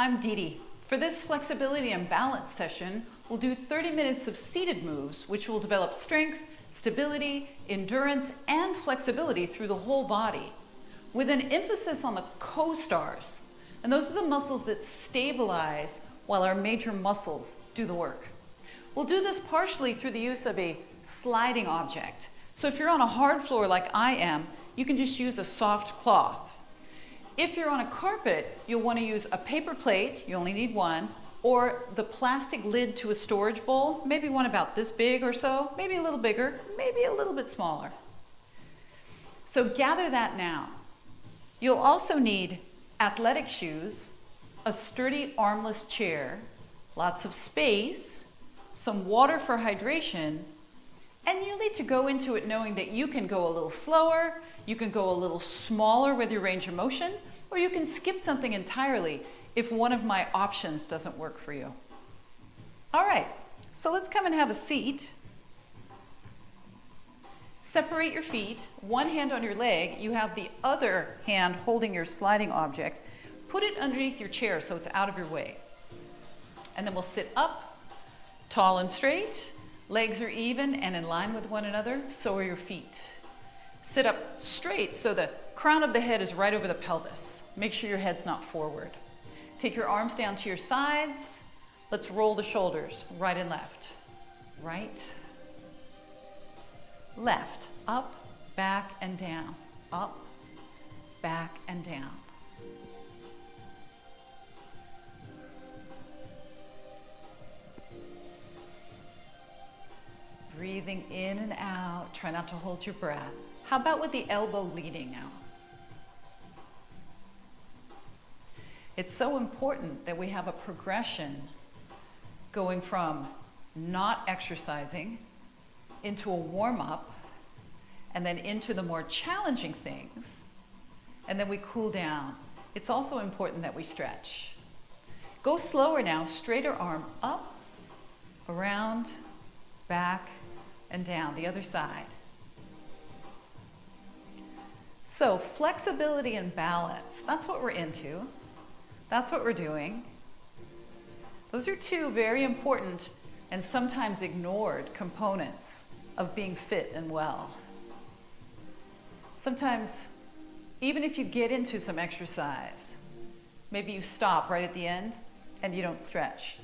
I'm DeDe. For this flexibility and balance session, we'll do 30 minutes of seated moves, which will develop strength, stability, endurance, and flexibility through the whole body, with an emphasis on the co-stars. And those are the muscles that stabilize while our major muscles do the work. We'll do this partially through the use of a sliding object. So if you're on a hard floor like I am, you can just use a soft cloth. If you're on a carpet, you'll want to use a paper plate, you only need one, or the plastic lid to a storage bowl, maybe one about this big or so, maybe a little bigger, maybe a little bit smaller. So gather that now. You'll also need athletic shoes, a sturdy armless chair, lots of space, some water for hydration, and you need to go into it knowing that you can go a little slower, you can go a little smaller with your range of motion, or you can skip something entirely if one of my options doesn't work for you. All right, so let's come and have a seat. Separate your feet, one hand on your leg, you have the other hand holding your sliding object. Put it underneath your chair so it's out of your way. And then we'll sit up, tall and straight. Legs are even and in line with one another, so are your feet. Sit up straight so the crown of the head is right over the pelvis. Make sure your head's not forward. Take your arms down to your sides. Let's roll the shoulders, right and left. Right, left, up, back, and down. Up, back, and down. Breathing in and out, try not to hold your breath. How about with the elbow leading now? It's so important that we have a progression going from not exercising into a warm-up and then into the more challenging things, and then we cool down. It's also important that we stretch. Go slower now, straighter arm up, around, back, and down, the other side. So flexibility and balance, that's what we're into. That's what we're doing. Those are two very important and sometimes ignored components of being fit and well. Sometimes, even if you get into some exercise, maybe you stop right at the end and you don't stretch.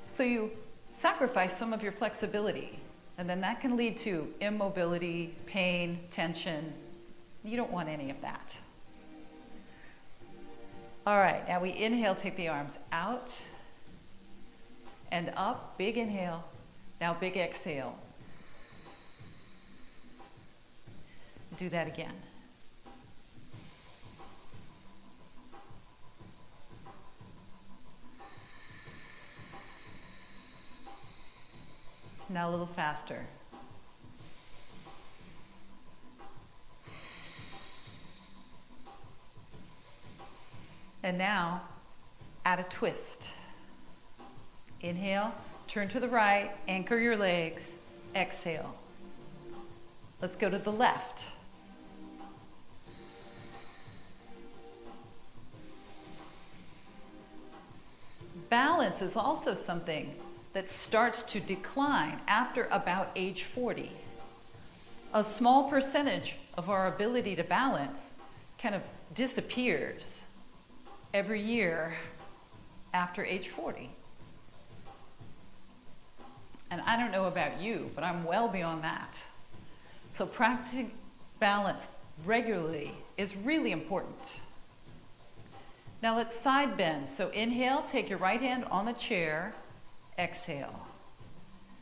So you sacrifice some of your flexibility. And then that can lead to immobility, pain, tension. You don't want any of that. All right, now we inhale, take the arms out and up, big inhale. Now big exhale. Do that again. Now a little faster. And now, add a twist. Inhale, turn to the right, anchor your legs, exhale. Let's go to the left. Balance is also something that starts to decline after about age 40. A small percentage of our ability to balance kind of disappears every year after age 40. And I don't know about you, but I'm well beyond that. So practicing balance regularly is really important. Now let's side bend. So inhale, take your right hand on the chair, exhale.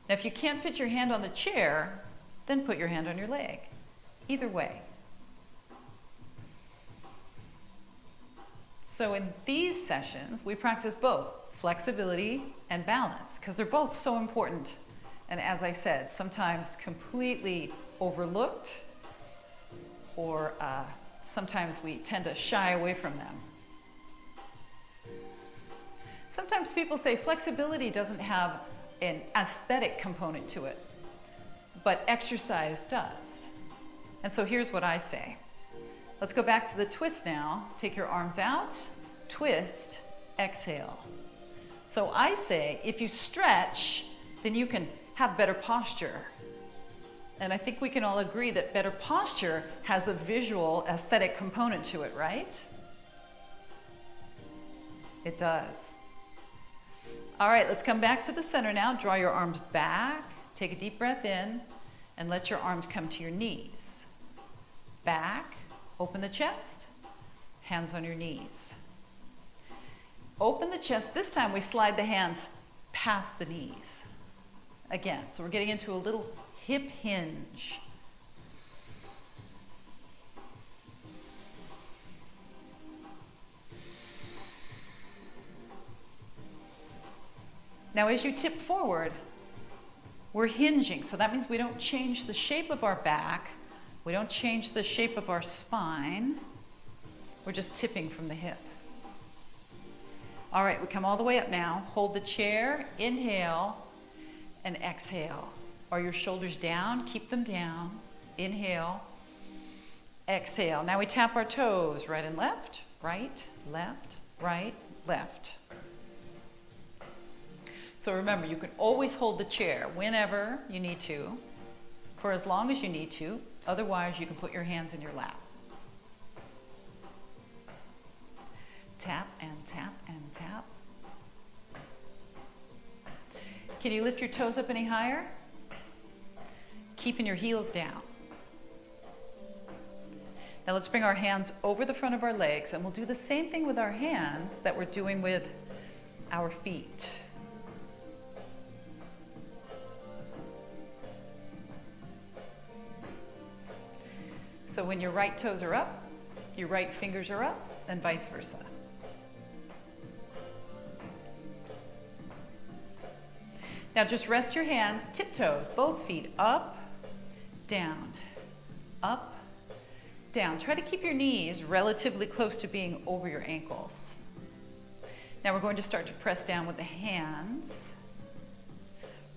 Now if you can't fit your hand on the chair, then put your hand on your leg. Either way. So in these sessions, we practice both flexibility and balance because they're both so important. And as I said, sometimes completely overlooked, or sometimes we tend to shy away from them. Sometimes people say flexibility doesn't have an aesthetic component to it, but exercise does. And so here's what I say. Let's go back to the twist now. Take your arms out, twist, exhale. So I say, if you stretch, then you can have better posture. And I think we can all agree that better posture has a visual, aesthetic component to it, right? It does. All right, let's come back to the center now. Draw your arms back. Take a deep breath in and let your arms come to your knees. Back, open the chest, hands on your knees. Open the chest. This time we slide the hands past the knees. Again, so we're getting into a little hip hinge. Now as you tip forward, we're hinging. So that means we don't change the shape of our back. We don't change the shape of our spine. We're just tipping from the hip. All right, we come all the way up now. Hold the chair, inhale, and exhale. Are your shoulders down? Keep them down. Inhale, exhale. Now we tap our toes, right and left, right, right, left. So remember, you can always hold the chair whenever you need to, for as long as you need to. Otherwise, you can put your hands in your lap. Tap and tap and tap. Can you lift your toes up any higher? Keeping your heels down. Now let's bring our hands over the front of our legs, and we'll do the same thing with our hands that we're doing with our feet. So when your right toes are up, your right fingers are up, and vice versa. Now just rest your hands, tiptoes, both feet up, down, up, down. Try to keep your knees relatively close to being over your ankles. Now we're going to start to press down with the hands.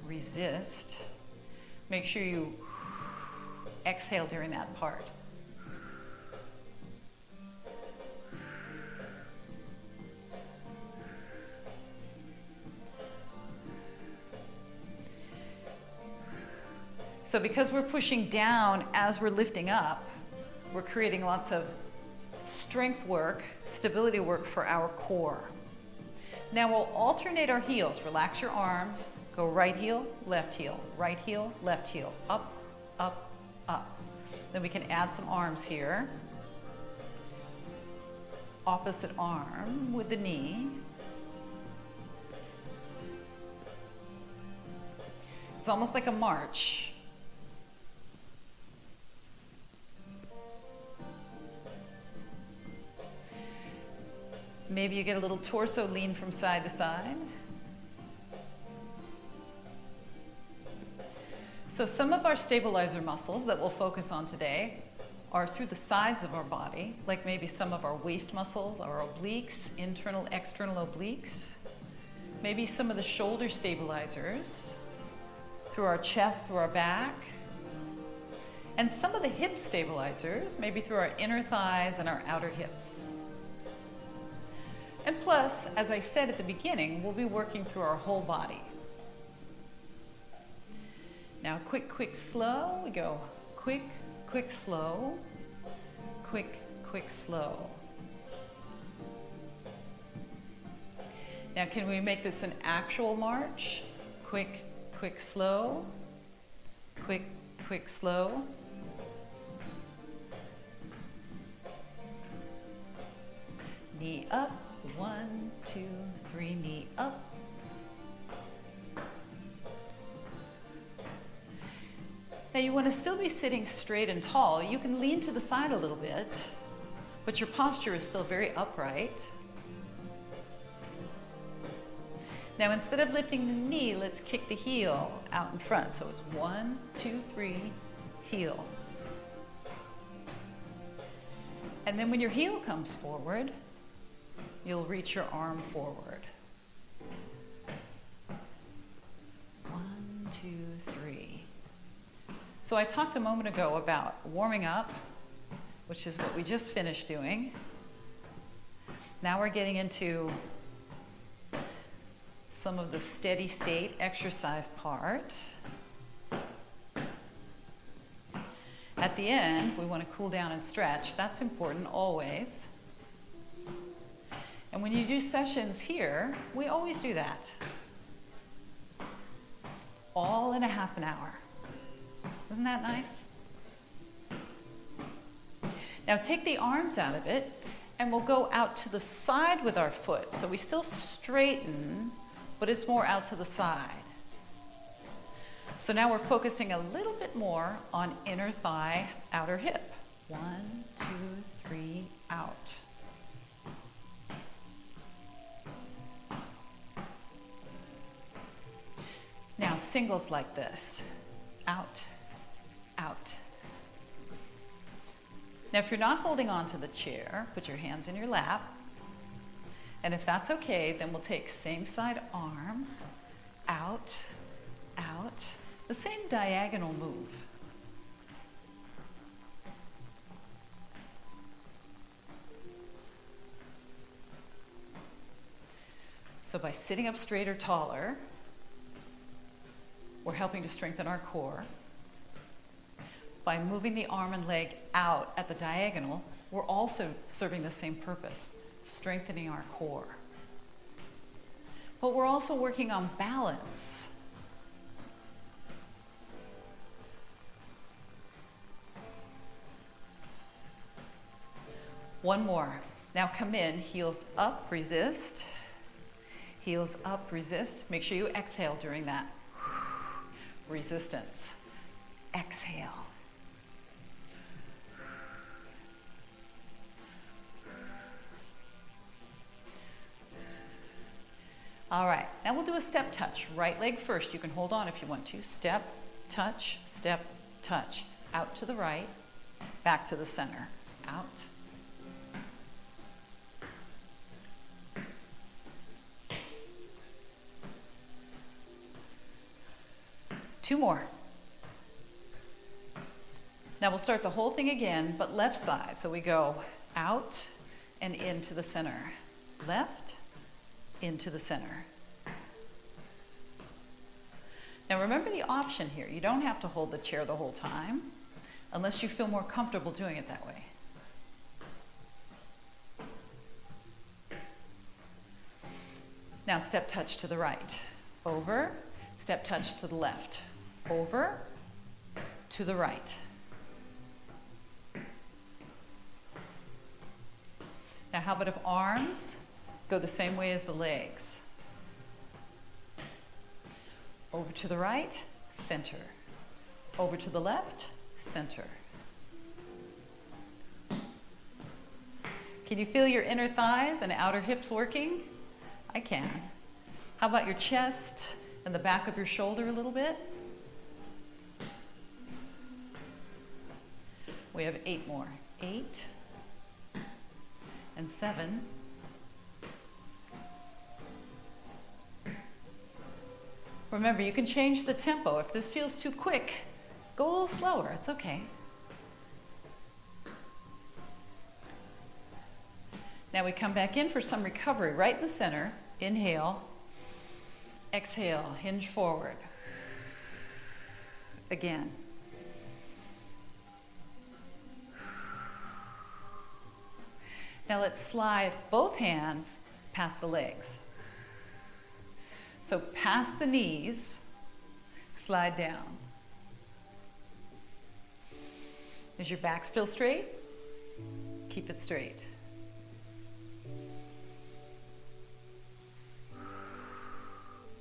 Resist. Make sure you exhale during that part. So because we're pushing down as we're lifting up, we're creating lots of strength work, stability work for our core. Now we'll alternate our heels. Relax your arms. Go right heel, left heel, right heel, left heel. Up, up, up. Then we can add some arms here. Opposite arm with the knee. It's almost like a march. Maybe you get a little torso lean from side to side. So some of our stabilizer muscles that we'll focus on today are through the sides of our body, like maybe some of our waist muscles, our obliques, internal, external obliques. Maybe some of the shoulder stabilizers through our chest, through our back. And some of the hip stabilizers, maybe through our inner thighs and our outer hips. And plus, as I said at the beginning, we'll be working through our whole body. Now, quick, quick, slow. We go quick, quick, slow. Quick, quick, slow. Now, can we make this an actual march? Quick, quick, slow. Quick, quick, slow. Knee up. 1, 2, 3, knee up. Now you want to still be sitting straight and tall. You can lean to the side a little bit, but your posture is still very upright. Now instead of lifting the knee, let's kick the heel out in front. So it's 1, 2, 3, heel. And then when your heel comes forward, you'll reach your arm forward. 1, 2, 3. So I talked a moment ago about warming up, which is what we just finished doing. Now we're getting into some of the steady state exercise part. At the end, we want to cool down and stretch. That's important always. And when you do sessions here, we always do that. All in a half an hour. Isn't that nice? Now take the arms out of it, and we'll go out to the side with our foot. So we still straighten, but it's more out to the side. So now we're focusing a little bit more on inner thigh, outer hip. 1, 2, 3, out. Now singles like this. Out, out. Now if you're not holding on to the chair, put your hands in your lap. And if that's okay, then we'll take same side arm, out, out. The same diagonal move. So by sitting up straight or taller, we're helping to strengthen our core. By moving the arm and leg out at the diagonal, we're also serving the same purpose, strengthening our core. But we're also working on balance. One more. Now come in, heels up, resist. Heels up, resist. Make sure you exhale during that. Resistance. Exhale. All right, now we'll do a step touch. Right leg first. You can hold on if you want to. Step, touch, touch. Out to the right, back to the center. Out. Two more. Now we'll start the whole thing again, but left side. So we go out and into the center. Left, into the center. Now remember the option here. You don't have to hold the chair the whole time unless you feel more comfortable doing it that way. Now step touch to the right. Over, step touch to the left. Over, to the right. Now how about if arms go the same way as the legs? Over to the right, center. Over to the left, center. Can you feel your inner thighs and outer hips working? I can. How about your chest and the back of your shoulder a little bit? We have 8 more. 8 and 7. Remember, you can change the tempo. If this feels too quick, go a little slower. It's okay. Now we come back in for some recovery. Right in the center. Inhale. Exhale. Hinge forward. Again. Now let's slide both hands past the legs. So past the knees, slide down. Is your back still straight? Keep it straight.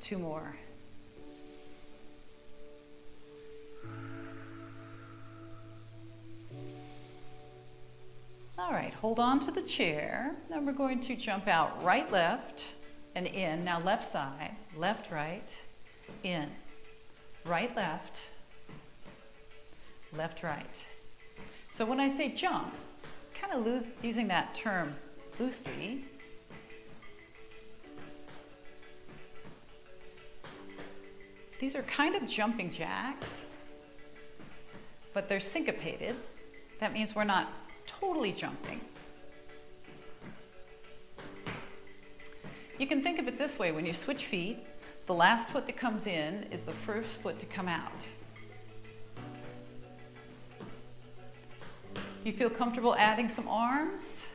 Two more. All right, hold on to the chair. Then we're going to jump out right, left, and in. Now left side, left, right, in. Right, left, right. So when I say jump, kind of using that term loosely. These are kind of jumping jacks, but they're syncopated. That means we're not totally jumping. You can think of it this way: when you switch feet, the last foot that comes in is the first foot to come out. Do you feel comfortable adding some arms?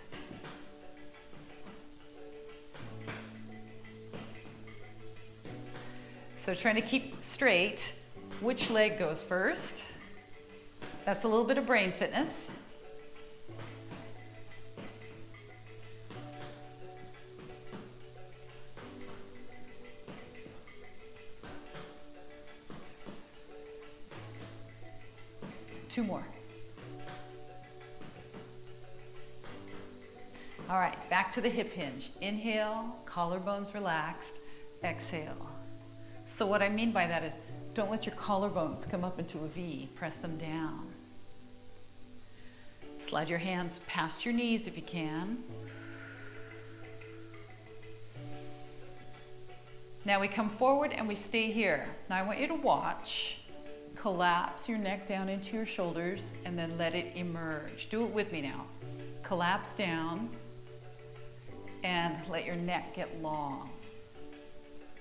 So trying to keep straight, which leg goes first? That's a little bit of brain fitness. Two more. All right, back to the hip hinge. Inhale, collarbones relaxed. Exhale. So what I mean by that is, don't let your collarbones come up into a V. Press them down. Slide your hands past your knees if you can. Now we come forward and we stay here. Now I want you to watch. Collapse your neck down into your shoulders and then let it emerge. Do it with me now. Collapse down and let your neck get long.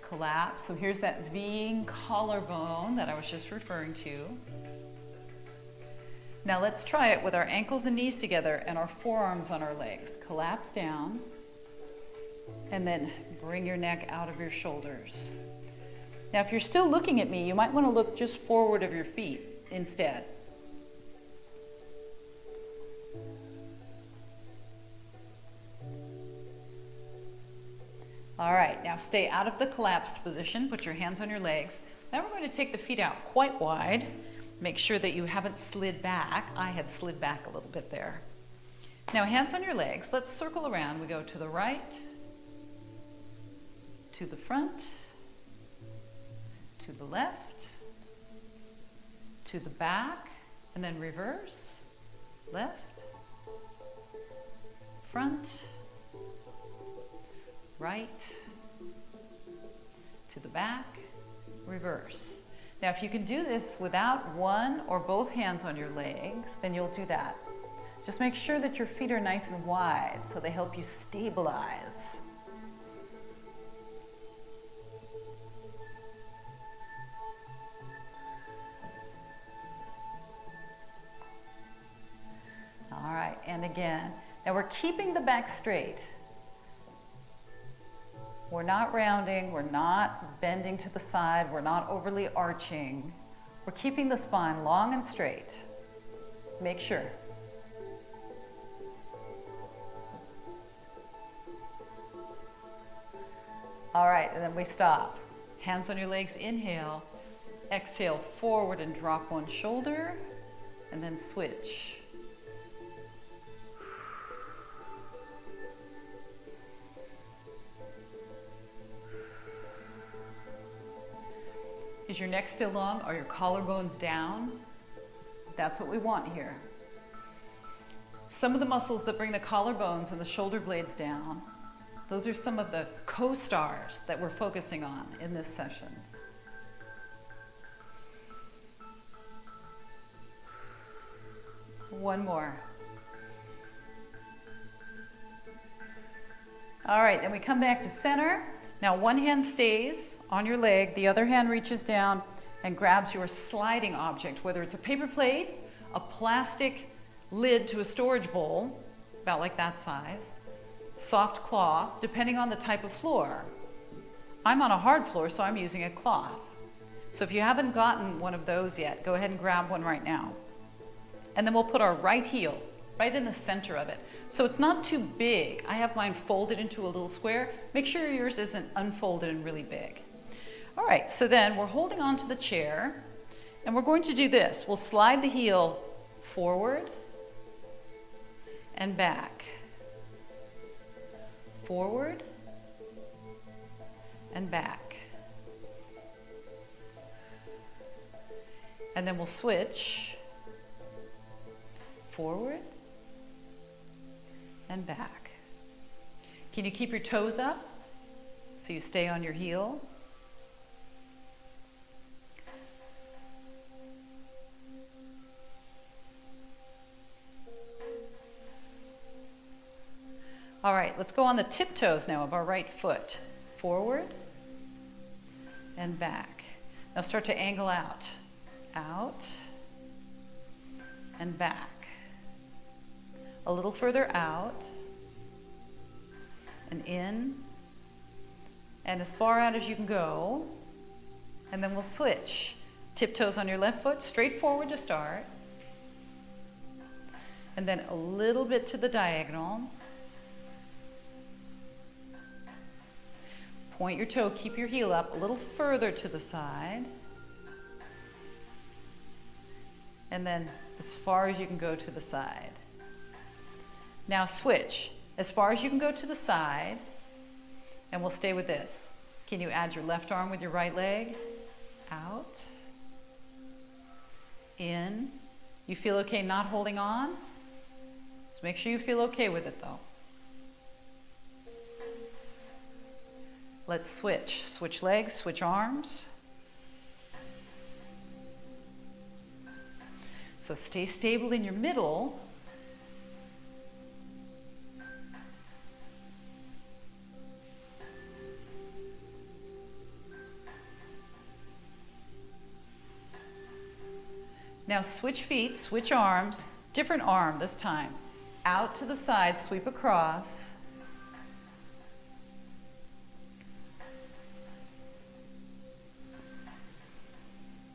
Collapse. So here's that V-ing collarbone that I was just referring to. Now let's try it with our ankles and knees together and our forearms on our legs. Collapse down and then bring your neck out of your shoulders. Now if you're still looking at me, you might want to look just forward of your feet instead. All right, now stay out of the collapsed position. Put your hands on your legs. Now we're going to take the feet out quite wide. Make sure that you haven't slid back. I had slid back a little bit there. Now hands on your legs. Let's circle around. We go to the right, to the front, to the left, to the back, and then reverse. Left, front, right, to the back, reverse. Now if you can do this without one or both hands on your legs, then you'll do that. Just make sure that your feet are nice and wide so they help you stabilize. All right, and again. Now we're keeping the back straight. We're not rounding, we're not bending to the side, we're not overly arching. We're keeping the spine long and straight. Make sure. All right, and then we stop. Hands on your legs, inhale. Exhale, forward and drop one shoulder, and then switch. Is your neck still long? Are your collarbones down? That's what we want here. Some of the muscles that bring the collarbones and the shoulder blades down, those are some of the co-stars that we're focusing on in this session. One more. All right, then we come back to center. Now one hand stays on your leg, the other hand reaches down and grabs your sliding object, whether it's a paper plate, a plastic lid to a storage bowl, about like that size, soft cloth, depending on the type of floor. I'm on a hard floor, so I'm using a cloth. So if you haven't gotten one of those yet, go ahead and grab one right now. And then we'll put our right heel right in the center of it. So it's not too big. I have mine folded into a little square. Make sure yours isn't unfolded and really big. All right, so then we're holding on to the chair and we're going to do this. We'll slide the heel forward and back. Forward and back. And then we'll switch forward and back. Can you keep your toes up so you stay on your heel? All right, let's go on the tiptoes now of our right foot. forward and back. Now start to angle out. Out and back. A little further out and in and as far out as you can go. And then we'll switch. Tiptoes on your left foot, straight forward to start. And then a little bit to the diagonal. Point your toe, keep your heel up a little further to the side. And then as far as you can go to the side. Now switch. As far as you can go to the side, and we'll stay with this. Can you add your left arm with your right leg? Out. In. You feel okay not holding on? So make sure you feel okay with it though. Let's switch. Switch legs, switch arms. So stay stable in your middle. Now switch feet, switch arms, different arm this time. Out to the side, sweep across.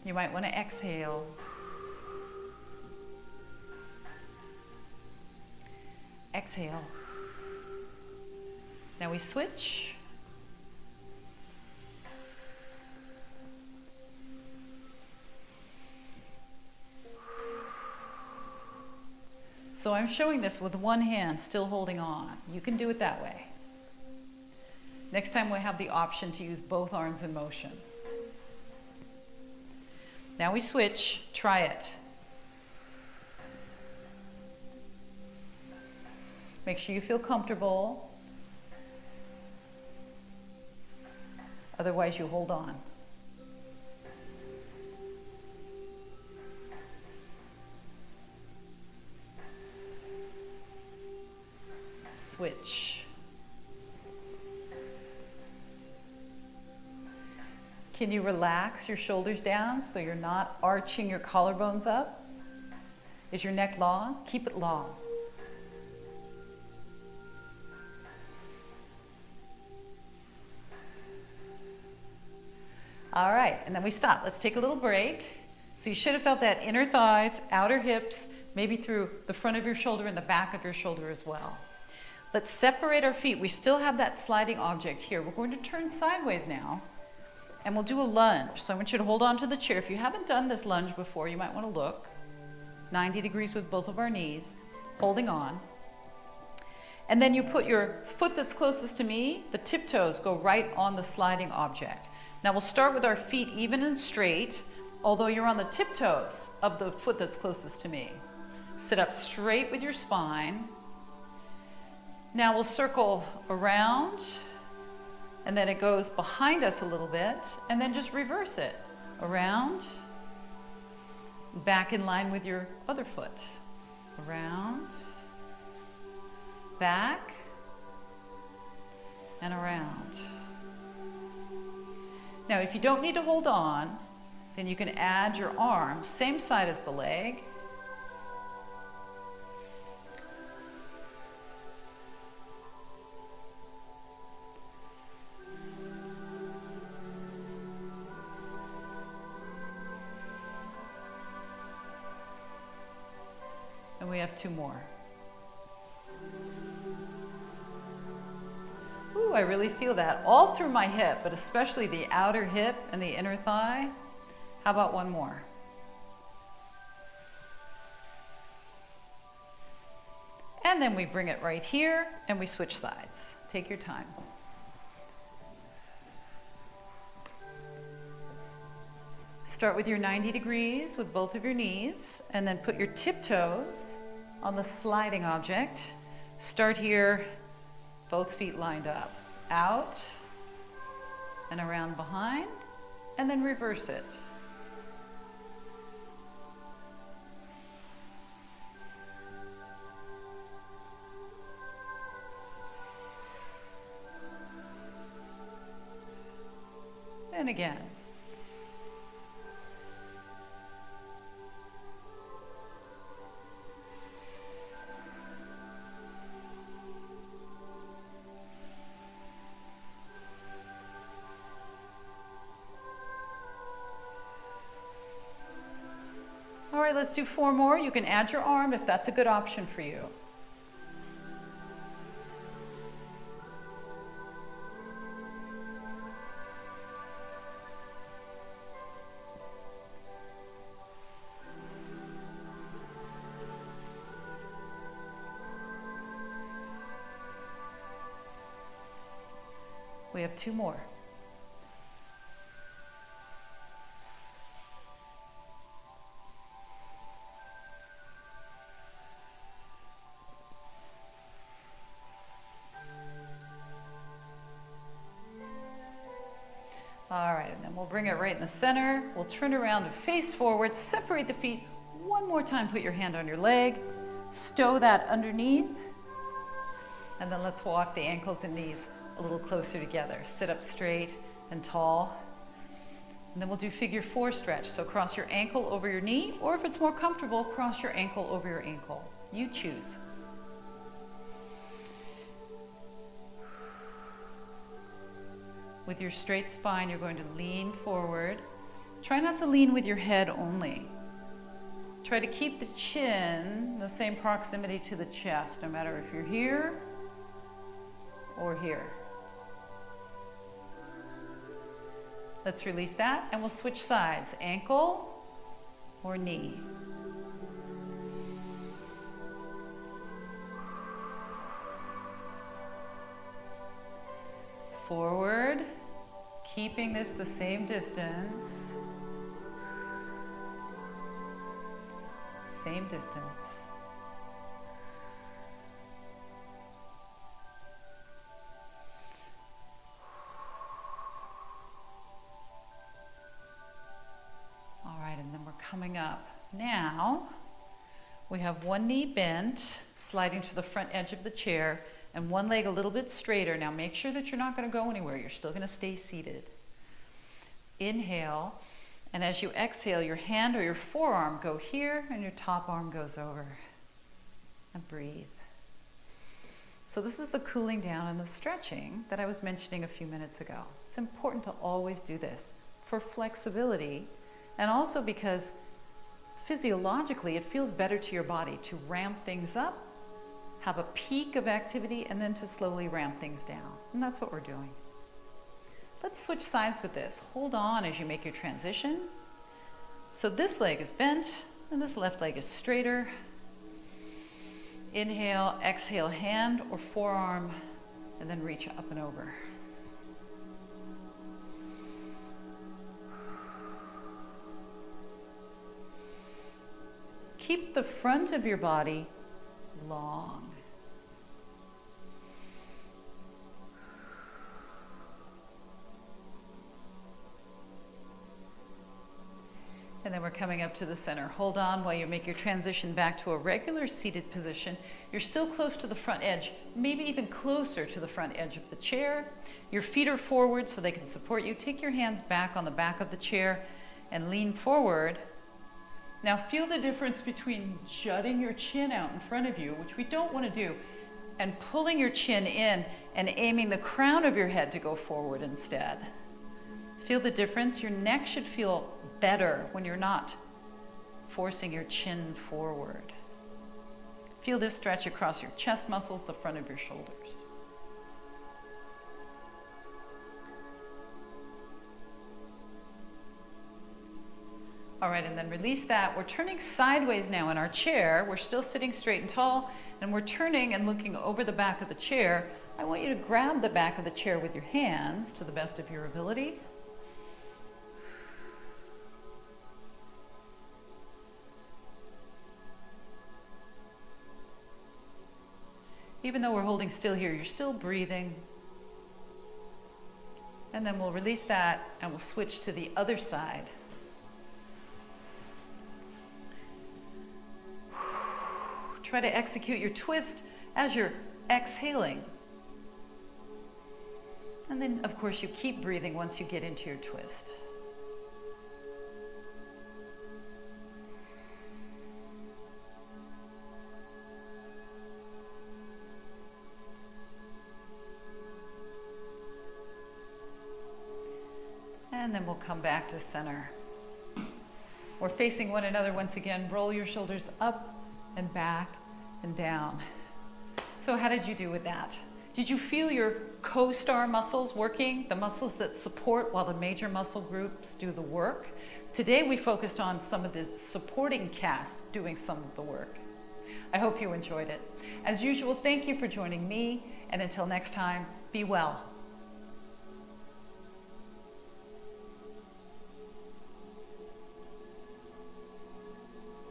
You might want to exhale. Exhale. Now we switch. So I'm showing this with one hand still holding on. You can do it that way. Next time we'll have the option to use both arms in motion. Now we switch, try it. Make sure you feel comfortable. Otherwise you hold on. Switch. Can you relax your shoulders down so you're not arching your collarbones up? Is your neck long? Keep it long. All right, and then we stop. Let's take a little break. So you should have felt that inner thighs, outer hips, maybe through the front of your shoulder and the back of your shoulder as well. Let's separate our feet. We still have that sliding object here. We're going to turn sideways now, and we'll do a lunge. So I want you to hold on to the chair. If you haven't done this lunge before, you might want to look. 90 degrees with both of our knees, holding on. And then you put your foot that's closest to me, the tiptoes go right on the sliding object. Now we'll start with our feet even and straight, although you're on the tiptoes of the foot that's closest to me. Sit up straight with your spine. Now we'll circle around, and then it goes behind us a little bit, and then just reverse it. Around, back in line with your other foot. Around, back, and around. Now if you don't need to hold on, then you can add your arm, same side as the leg. And we have two more. Ooh, I really feel that all through my hip, but especially the outer hip and the inner thigh. How about one more? And then we bring it right here and we switch sides. Take your time. Start with your 90 degrees with both of your knees, and then put your tiptoes on the sliding object. Start here, both feet lined up. Out and around behind, and then reverse it. and again. All right, let's do 4 more. You can add your arm if that's a good option for you. We have 2 more. All right, and then we'll bring it right in the center. We'll turn around and face forward, separate the feet. One more time, put your hand on your leg, stow that underneath, and then let's walk the ankles and knees a little closer together. Sit up straight and tall. And then we'll do figure 4 stretch. So cross your ankle over your knee, or if it's more comfortable, cross your ankle over your ankle. You choose. With your straight spine, you're going to lean forward. Try not to lean with your head only. Try to keep the chin the same proximity to the chest, no matter if you're here or here. Let's release that, and we'll switch sides, ankle or knee. Forward, keeping this the same distance. Same distance. All right, and then we're coming up. Now, we have one knee bent, sliding to the front edge of the chair, and one leg a little bit straighter. Now make sure that you're not going to go anywhere. You're still going to stay seated. Inhale, and as you exhale, your hand or your forearm go here, and your top arm goes over. And breathe. So this is the cooling down and the stretching that I was mentioning a few minutes ago. It's important to always do this for flexibility, and also because physiologically it feels better to your body to ramp things up, have a peak of activity, and then to slowly ramp things down. And that's what we're doing. Let's switch sides with this. Hold on as you make your transition. So this leg is bent, and this left leg is straighter. Inhale, exhale, hand or forearm, and then reach up and over. Keep the front of your body long. And then we're coming up to the center. Hold on while you make your transition back to a regular seated position. You're still close to the front edge, maybe even closer to the front edge of the chair. Your feet are forward so they can support you. Take your hands back on the back of the chair and lean forward. Now feel the difference between jutting your chin out in front of you, which we don't want to do, and pulling your chin in and aiming the crown of your head to go forward instead. Feel the difference? Your neck should feel better when you're not forcing your chin forward. Feel this stretch across your chest muscles, the front of your shoulders. All right, and then release that. We're turning sideways now in our chair. We're still sitting straight and tall, and we're turning and looking over the back of the chair. I want you to grab the back of the chair with your hands to the best of your ability. Even though we're holding still here, you're still breathing. And then we'll release that and we'll switch to the other side. Try to execute your twist as you're exhaling. And then, of course, you keep breathing once you get into your twist. And then we'll come back to center. We're facing one another once again. Roll your shoulders up and back and down. So how did you do with that? Did you feel your co-star muscles working, the muscles that support while the major muscle groups do the work? Today we focused on some of the supporting cast doing some of the work. I hope you enjoyed it. As usual, thank you for joining me, and until next time, be well.